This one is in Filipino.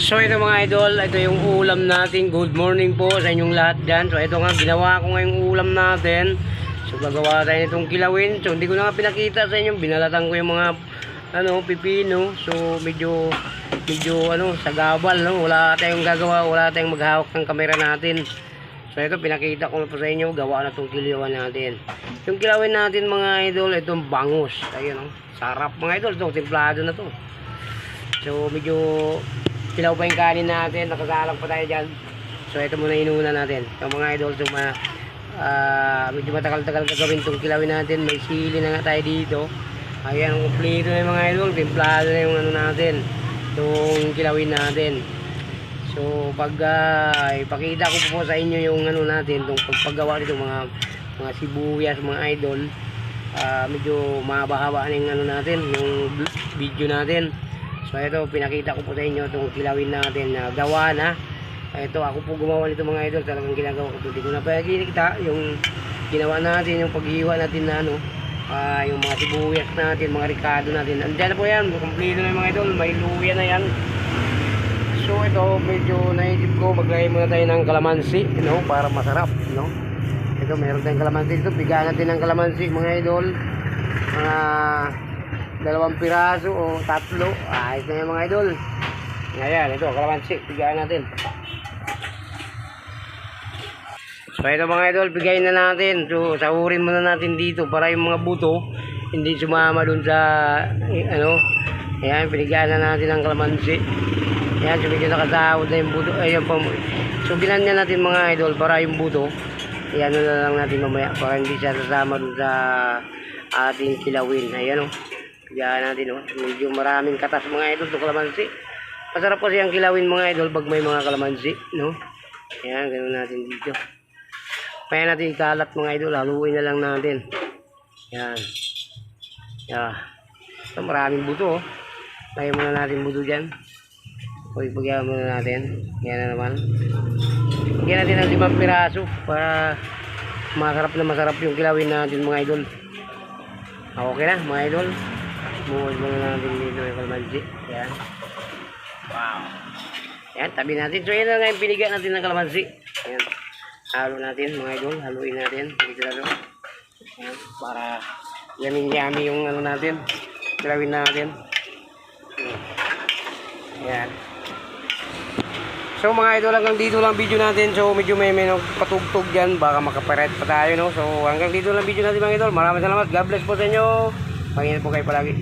So ito mga idol, ito yung ulam natin. Good morning po sa inyong lahat dyan. So ito nga, ginawa ko ngayong ulam natin. So gagawa tayo nitong kilawin. So hindi ko na nga pinakita sa inyo. Binalatan ko yung mga pipino. So medyo sagabal, no? Wala tayong gagawa, wala tayong maghawak ng kamera natin. So ito pinakita ko na po sa inyo, gawa na itong kiliwan natin. Yung kilawin natin mga idol, itong bangus. Ayun, no? Sarap mga idol, itong templado na to. So medyo pilaw pa yung kanin natin, nakagalang pa tayo dyan. So ito muna inuna natin. So mga idol, so medyo matagal-tagal gagawin itong kilawin natin. May sili na nga tayo dito. Ayan, kumpleto na yung mga idol, templado na yung natin, itong kilawin natin. So pag ipakita ko po sa inyo yung natin, itong pagpagawa nito mga sibuyas mga idol. Medyo mahaba-haba na yung natin, yung video natin. So ito pinakita ko po sa inyo itong kilawin natin na gawa na. Ito ako po gumawa nito mga idol, talagang ginagawa ko. Hindi ko na pakikita yung ginawa natin, yung paghiwa natin na yung mga sibuyas natin, mga ricado natin. Andiyan na po yan, kumpleto na yung mga idol, may luya na yan. So ito medyo naisip ko maglagay muna tayo ng kalamansi, para masarap, Ito meron tayong kalamansi dito, bigyan natin ng kalamansi mga idol. Mga 2 piraso o 3. Ayos na yung mga idol. Ayan, ito kalamansi, bigyan natin. So ito mga idol, bigay na natin. So sahurin muna natin dito para yung mga buto hindi sumama dun sa ayan, binigyan na natin ng kalamansi. Ayan, so medyo nakasahod na yung buto. Ayan po. So binanya natin mga idol para yung buto, ayan na lang natin mamaya para hindi siya sasama dun sa ating kilawin. Ayan bigyan natin medyo maraming katas mga idol itong kalamansi. Masarap kasi ang kilawin mga idol pag may mga kalamansi, Ayan, ganoon natin dito. Kaya natin ikalat mga idol, haluin na lang natin. Yan. So, maraming buto. Lagyan muna natin buto dyan. O ipagyan muna natin. Yan na naman. Lagyan natin ng 5 piraso para masarap yung kilawin natin mga idol. Okay na mga idol. Muhod muna natin dito yung kalamansi. Yan. Wow. Yan, tabi natin. So yan na nga yung piniga natin ng kalamansi. Yan. Halo natin mga idol, haluin natin dito na doon. Ayan, para yummy yung natin, kilawin natin. Ayan. So mga idol, hanggang dito lang video natin. So medyo may patugtog dyan, baka makaparet pa tayo, So hanggang dito lang video natin mga idol. Maraming salamat, God bless po sa inyo. Panginoon po kayo palagi.